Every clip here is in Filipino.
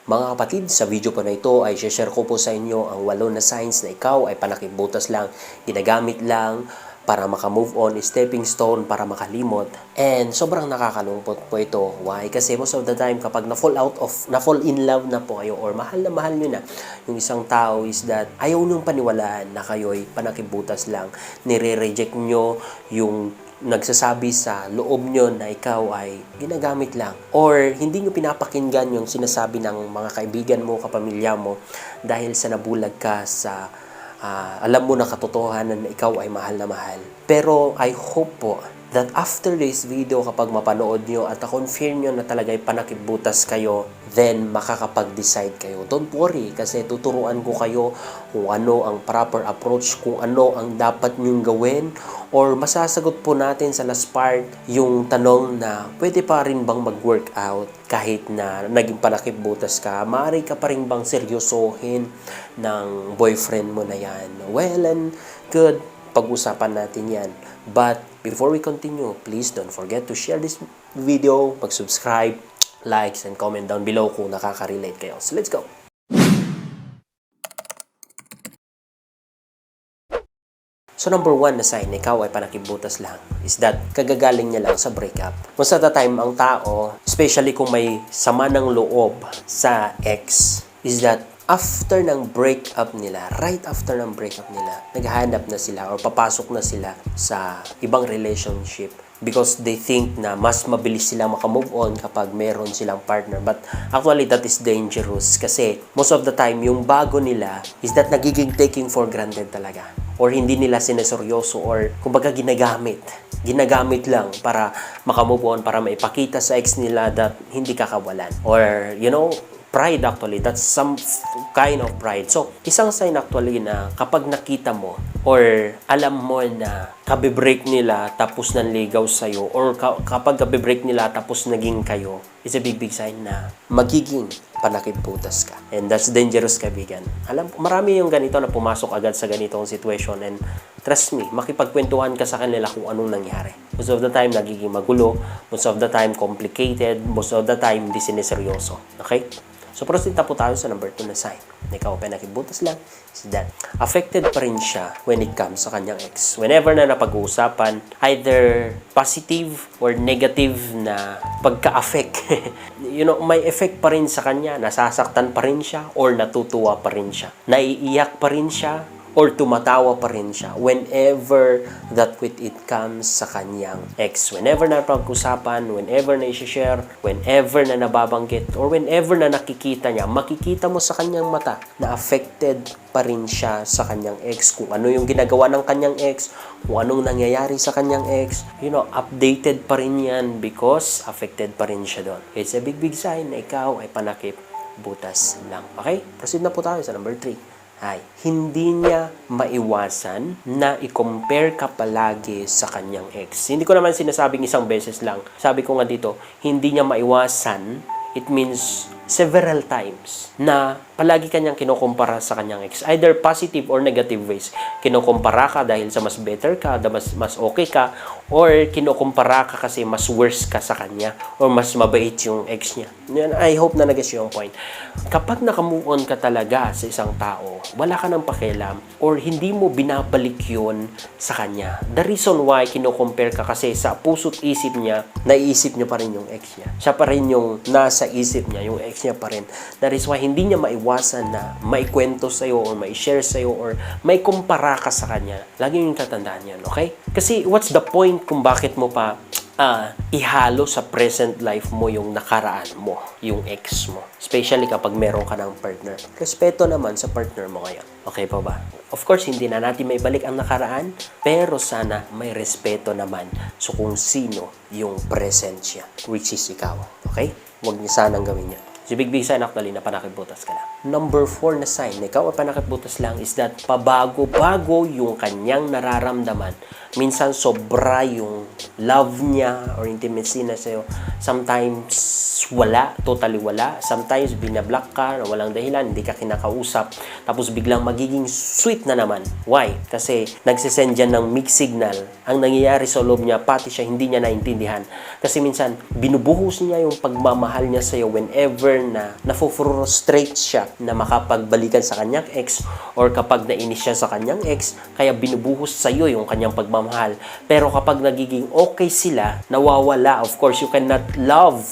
Mga kapatid, sa video po na ito ay share ko po sa inyo ang 8 na signs na ikaw ay panakibutas lang, ginagamit lang para makamove on, stepping stone para makalimot. And sobrang nakakalungkot po ito. Why? Kasi most of the time kapag na-fall in love na po kayo or mahal na mahal nyo na yung isang tao is that ayaw nyong paniwalaan na kayo'y panakibutas lang. Nire-reject nyo yung nagsasabi sa loob nyo na ikaw ay ginagamit lang or hindi nyo pinapakinggan yung sinasabi ng mga kaibigan mo, kapamilya mo dahil sa nabulag ka sa alam mo na katotohanan na ikaw ay mahal na mahal. Pero I hope po that after this video, kapag mapanood nyo at na-confirm nyo na talaga'y panakibutas kayo, then makakapag-decide kayo. Don't worry, kasi tuturuan ko kayo kung ano ang proper approach, kung ano ang dapat nyong gawin, or masasagot po natin sa last part yung tanong na pwede pa rin bang mag-workout kahit na naging panakibutas ka? Maaari ka pa rin bang seryosohin ng boyfriend mo na yan? Well and good, pag-usapan natin yan. But before we continue, please don't forget to share this video, mag-subscribe, likes, and comment down below kung nakaka-relate kayo. So let's go! So number 1 na sign na ikaw ay panakibutas lang is that kagagaling niya lang sa breakup. Most of the time, ang tao, especially kung may sama ng loob sa ex, is that after ng breakup nila, right after ng breakup nila, naghahanap na sila or papasok na sila sa ibang relationship because they think na mas mabilis sila makamove on kapag meron silang partner. But actually, that is dangerous kasi most of the time, yung bago nila is that nagiging taking for granted talaga. Or hindi nila sineseryoso or kumbaga ginagamit. Ginagamit lang para makamove on, para maipakita sa ex nila that hindi kakawalan. Or, you know, pride actually. That's some kind of pride. So, isang sign actually na kapag nakita mo or alam mo na kabibreak nila tapos nanligaw sa'yo or kapag kabibreak nila tapos naging kayo, is a big sign na magiging panakibutas ka. And that's dangerous, kaibigan. Alam, marami yung ganito na pumasok agad sa ganitong situation and trust me, makipagkwentuhan ka sa kanila kung anong nangyari. Most of the time, nagiging magulo. Most of the time, complicated. Most of the time, hindi sineseryoso. Okay? So, proceed na po tayo sa number 2 na sign. Ikaw panakibutas lang is that affected pa rin siya when it comes sa kanyang ex. Whenever na napag-uusapan, either positive or negative na pagka-affect. You know, may effect pa rin sa kanya. Nasasaktan pa rin siya or natutuwa pa rin siya. Naiiyak pa rin siya or tumatawa pa rin siya whenever that with it comes sa kanyang ex. Whenever na pag-usapan, whenever na i-share, whenever na nababanggit, or whenever na nakikita niya, makikita mo sa kanyang mata na affected pa rin siya sa kanyang ex. Kung ano yung ginagawa ng kanyang ex, kung anong nangyayari sa kanyang ex, you know, updated pa rin yan because affected pa rin siya doon. It's a big sign na ikaw ay panakibutas lang. Okay? Proceed na po tayo sa number 3. Hindi niya maiwasan na i-compare ka palagi sa kanyang ex. Hindi ko naman sinasabing isang beses lang. Sabi ko nga dito, hindi niya maiwasan, it means several times na palagi kanyang kinukumpara sa kanyang ex. Either positive or negative ways. Kinukumpara ka dahil sa mas better ka, mas okay ka, or kinukumpara ka kasi mas worse ka sa kanya, or mas mabait yung ex niya. I hope na nag-gets yung point. Kapag nakamove on ka talaga sa isang tao, wala ka ng pakialam, or hindi mo binabalik yun sa kanya. The reason why kinukompare ka kasi sa puso't isip niya, naiisip niya pa rin yung ex niya. Siya pa rin yung nasa isip niya, yung ex niya pa rin. That is why hindi niya maiwasan na maikwento sa'yo or mai-share sa'yo or may kumpara ka sa kanya. Lagi yung tatandaan yan, okay? Kasi what's the point kung bakit mo pa ihalo sa present life mo yung nakaraan mo, yung ex mo. Especially kapag meron ka ng partner. Respeto naman sa partner mo ngayon. Okay pa ba? Of course, hindi na natin may balik ang nakaraan, pero sana may respeto naman so kung sino yung present siya, which is ikaw. Okay? Huwag niyo sanang gawin yan. Si big sign actually na panakibutas ka lang. Number 4 na sign na ikaw ay panakibutas lang is that pabago-bago yung kanyang nararamdaman. Minsan sobra yung love niya or intimacy na sa'yo. Sometimes wala, totally wala. Sometimes binablock ka na walang dahilan, hindi ka kinakausap. Tapos biglang magiging sweet na naman. Why? Kasi nagsisend dyan ng mixed signal. Ang nangyayari sa loob niya, pati siya hindi niya naintindihan. Kasi minsan binubuhos niya yung pagmamahal niya sa'yo whenever ever na nafo-frustrate siya na makapagbalikan sa kanyang ex or kapag nainis siya sa kanyang ex, kaya binubuhos sa iyo yung kanyang pagmamahal. Pero kapag nagiging okay sila, nawawala. Of course, you cannot love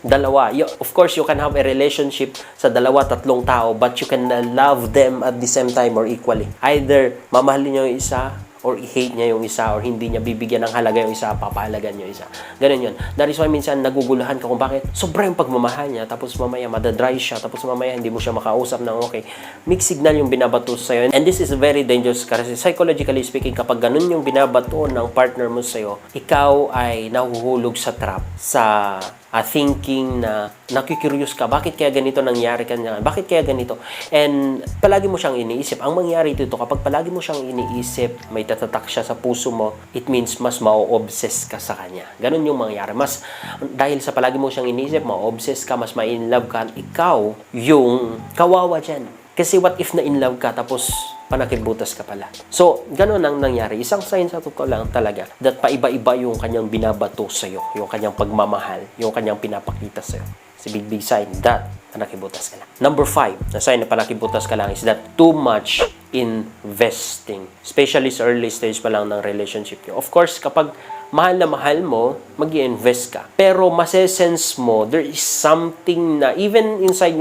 dalawa. Of course, you can have a relationship sa dalawa, tatlong tao, but you can love them at the same time or equally. Either mamahalin niyo yung isa or i-hate niya yung isa or hindi niya bibigyan ng halaga yung isa, papahalagan yung isa. Ganun yun. That is why minsan naguguluhan ka kung bakit sobra yung pagmamahal niya, tapos mamaya madadry siya, tapos mamaya hindi mo siya makausap ng okay. Mixed signal yung binabato sa'yo. And this is very dangerous kasi psychologically speaking, kapag ganun yung binabato ng partner mo sa'yo, ikaw ay nahuhulog sa trap, sa thinking na nakikurious ka, bakit kaya ganito nangyari kanya? Bakit kaya ganito? And palagi mo siyang iniisip. Ang mangyari dito, kapag palagi mo siyang iniisip, may tatatak siya sa puso mo, it means mas ma-obsess ka sa kanya. Ganun yung mangyari. Mas, dahil sa palagi mo siyang iniisip, ma-obsess ka, mas ma-inlove ka, ikaw yung kawawa dyan. Kasi what if na-inlove ka, tapos panakibutas ka pala. So, gano'n ang nangyari. Isang sign sa totoo lang talaga that paiba-iba yung kanyang binabato sa'yo, yung kanyang pagmamahal, yung kanyang pinapakita sa'yo. It's a big sign that panakibutas ka lang. Number 5, na sign na panakibutas ka lang is that too much investing. Especially sa early stage pa lang ng relationship nyo. Of course, kapag mahal na mahal mo, mag-i-invest ka. Pero masesense mo, there is something na even inside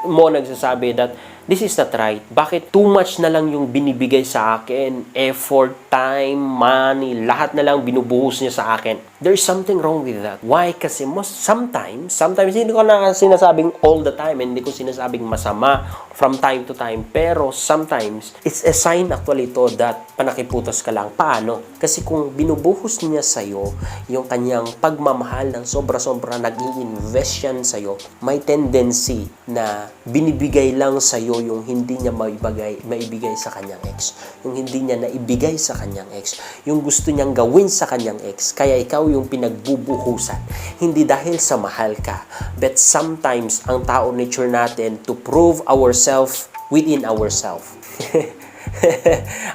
mo nagsasabi that this is not right. Bakit too much na lang yung binibigay sa akin? Effort, time, money, lahat na lang binubuhos niya sa akin. There's something wrong with that. Why? Kasi sometimes, hindi ko na sinasabing all the time, hindi ko sinasabing masama from time to time, pero sometimes, it's a sign actually to that panakiputas ka lang. Paano? Kasi kung binubuhos niya sa'yo, yung kanyang pagmamahal ng sobra-sobra, nag-i-invest yan sa'yo, may tendency na binibigay lang sa'yo yung hindi niya maibigay sa kanyang ex. Yung hindi niya naibigay sa kanyang ex. Yung gusto niyang gawin sa kanyang ex. Kaya ikaw yung pinagbubuhusan. Hindi dahil sa mahal ka. But sometimes, ang tao nature natin to prove ourselves within ourselves.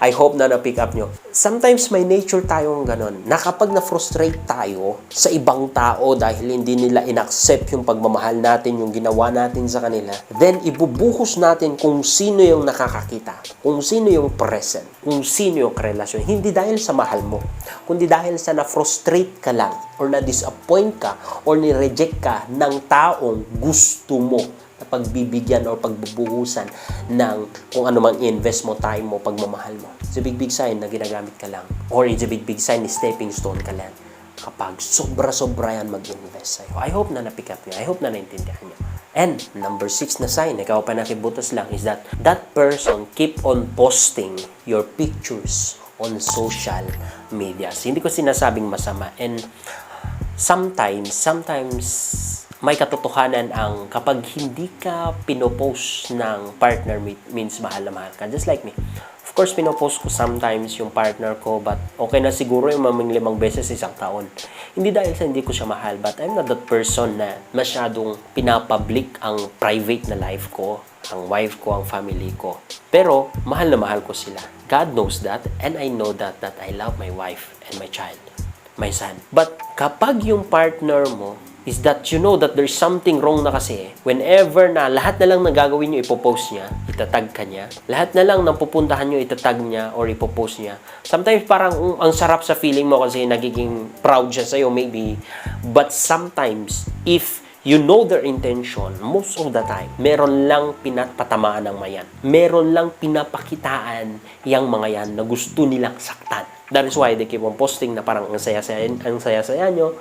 I hope na na-pick up nyo. Sometimes may nature tayong ganon, na kapag na-frustrate tayo sa ibang tao dahil hindi nila in-accept yung pagmamahal natin, yung ginawa natin sa kanila, then ibubuhos natin kung sino yung nakakakita, kung sino yung present, kung sino yung relasyon. Hindi dahil sa mahal mo, kundi dahil sa na-frustrate ka lang, or na-disappoint ka, or ni-reject ka ng taong gusto mo na pagbibigyan o pagbubuhusan ng kung ano mang invest mo, time mo, pagmamahal mo. It's a big sign na ginagamit ka lang. Or it's a big sign na stepping stone ka lang. Kapag sobra-sobra yan mag-invest sa'yo. I hope na na-pick up nyo. I hope na naintindihan nyo. And number 6 na sign, ikaw pa nakibutas lang, is that person keep on posting your pictures on social media. Hindi ko sinasabing masama. And sometimes, may katotohanan ang kapag hindi ka pinopost ng partner means mahal na mahal ka. Just like me. Of course, pinopost ko sometimes yung partner ko, but okay na siguro yung 5 beses isang taon. Hindi dahil sa hindi ko siya mahal, but I'm not that person na masyadong pinapublic ang private na life ko, ang wife ko, ang family ko. Pero, mahal na mahal ko sila. God knows that, and I know that I love my wife and my child, my son. But kapag yung partner mo is that you know that there's something wrong na kasi whenever na lahat na lang na gagawin nyo ipopost niya, itatag ka niya, lahat na lang ng pupuntahan nyo itatag niya or ipopost niya. Sometimes parang ang sarap sa feeling mo kasi nagiging proud siya sa'yo maybe. But sometimes, if you know their intention, most of the time, meron lang pinapatamaan ng mayan. Meron lang pinapakitaan yung mga yan na gusto nilang saktan. That is why they keep on posting na parang ang saya-saya nyo.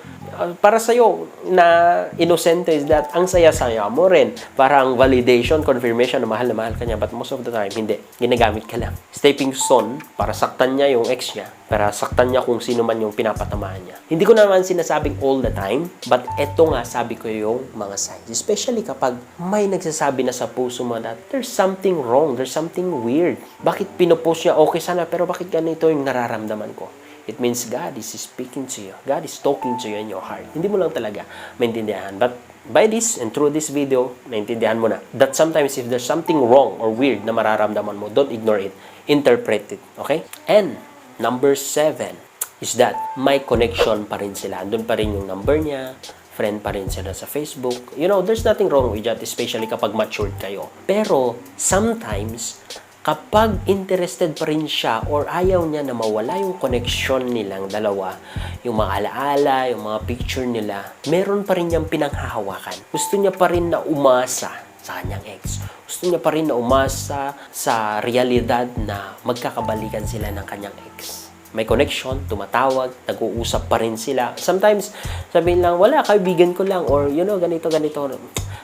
Para sa'yo, na inosente is that ang saya-saya mo rin. Parang validation, confirmation na mahal ka niya. But most of the time, hindi. Ginagamit ka lang. Stepping stone para saktan niya yung ex niya. Para saktan niya kung sino man yung pinapatamaan niya. Hindi ko naman sinasabing all the time. But eto nga, sabi ko yung mga signs. Especially kapag may nagsasabi na sa puso mo that there's something wrong. There's something weird. Bakit pinopost niya? Okay sana, pero bakit ganito yung nararamdaman ko? It means God is speaking to you. God is talking to you in your heart. Hindi mo lang talaga maintindihan. But by this and through this video, maintindihan mo na that sometimes if there's something wrong or weird na mararamdaman mo, don't ignore it. Interpret it. Okay? And number 7 is that may connection pa rin sila. Andun pa rin yung number niya, friend pa rin sila sa Facebook. You know, there's nothing wrong with that, especially kapag matured kayo. Pero, sometimes, kapag interested pa rin siya or ayaw niya na mawala yung connection nilang dalawa, yung mga alaala, yung mga picture nila, meron pa rin niyang pinanghahawakan. Gusto niya pa rin na umasa sa kanyang ex. Gusto niya pa rin na umasa sa realidad na magkakabalikan sila ng kanyang ex. May connection, tumatawag, nag-uusap pa rin sila. Sometimes, sabihin lang, wala, kaibigan ko lang, or you know, ganito.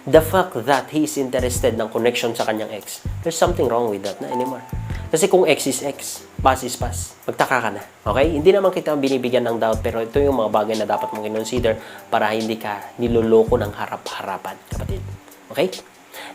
The fact that he is interested ng connection sa kanyang ex, there's something wrong with that na anymore. Kasi kung ex is ex, pass is pass, magtaka ka na. Okay? Hindi naman kita binibigyan ng doubt, pero ito yung mga bagay na dapat mong consider para hindi ka niloloko ng harap-harapan, kapatid. Okay?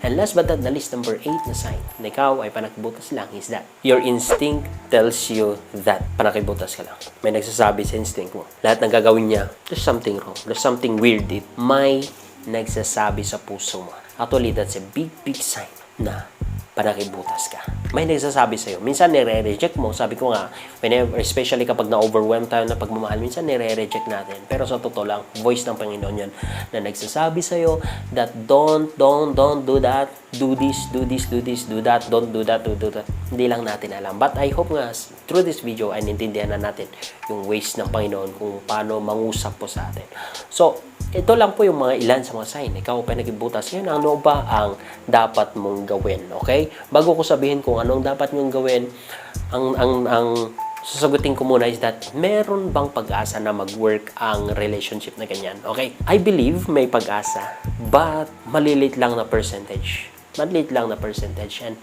And last but not the least, number 8 na sign na ikaw ay panakibutas lang is that your instinct tells you that panakibutas ka lang. May nagsasabi sa instinct mo. Lahat ng gagawin niya, there's something wrong. There's something weird. May nagsasabi sa puso mo. Actually, that's a big sign na panakibutas ka. May nagsasabi sa'yo. Minsan, nire-reject mo. Sabi ko nga, whenever, especially kapag na-overwhelm tayo na pagmamahal, minsan nire-reject natin. Pero sa totoo lang, voice ng Panginoon yan na nagsasabi sa'yo that don't do that, do this, do that, don't do that. Hindi lang natin alam. But I hope nga, through this video, ay nintindihan na natin yung ways ng Panginoon kung paano mangusap po sa atin. So, ito lang po yung mga ilan sa mga sign. Ikaw pa nagibutas. Yan, ano ba ang dapat mong gawin? Okay? Bago ko sabihin kung anong dapat mong gawin, ang sasagutin ko muna is that meron bang pag-asa na mag-work ang relationship na ganyan? Okay? I believe may pag-asa, but malilit lang na percentage. Malilit lang na percentage. And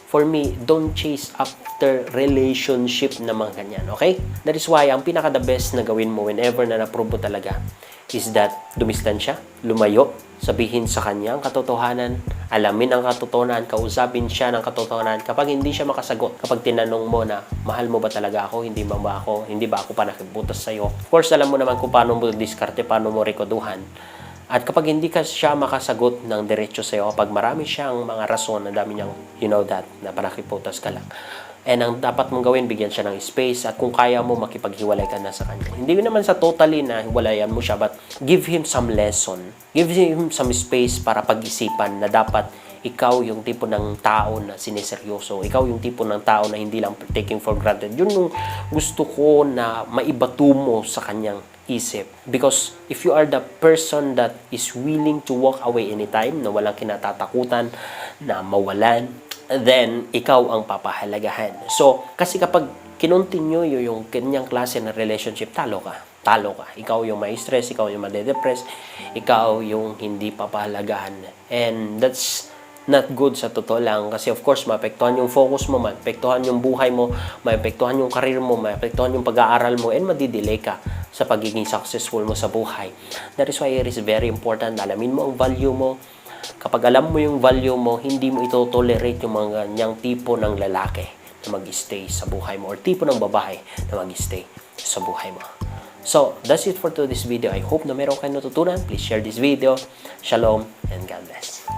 for me, don't chase after relationship na mga ganyan. Okay? That is why, ang pinaka-the best na gawin mo whenever na na-prove mo talaga is that dumistansya, lumayo, sabihin sa kanya ang katotohanan, alamin ang katotohanan, kausapin siya ng katotohanan. Kapag hindi siya makasagot, kapag tinanong mo na, mahal mo ba talaga ako, hindi ba ako panakibutas sa'yo? Of course, alam mo naman kung paano mo diskarte, paano mo rekoduhan. At kapag hindi ka siya makasagot ng diretso sa'yo, kapag marami siyang mga rason, na dami niyang, you know that, na panakibutas ka lang. And ang dapat mong gawin, bigyan siya ng space, at kung kaya mo, makipaghiwalay ka na sa kanya. Hindi naman sa totally na hiwalayan mo siya, but give him some lesson. Give him some space para pag-isipan na dapat ikaw yung tipo ng tao na sineseryoso. Ikaw yung tipo ng tao na hindi lang taking for granted. Yun yung gusto ko na maibato mo sa kanyang isip. Because if you are the person that is willing to walk away anytime, na walang kinatatakutan, na mawalan, then ikaw ang papahalagahan. So, kasi kapag kinontinue yung kanyang klase ng relationship, talo ka. Ikaw yung may stress, ikaw yung madedepress, ikaw yung hindi papahalagahan. And that's not good sa totoo lang. Kasi of course, maapektuhan yung focus mo, maapektuhan yung buhay mo, maapektuhan yung karir mo, maapektuhan yung pag-aaral mo, and madidelay ka sa pagiging successful mo sa buhay. That is why it is very important na alamin mo ang value mo. Kapag alam mo yung value mo, hindi mo ito-tolerate yung mga ganyang tipo ng lalaki na mag-stay sa buhay mo, or tipo ng babae na mag-stay sa buhay mo. So, that's it for today's video. I hope na meron kayong natutunan. Please share this video. Shalom and God bless.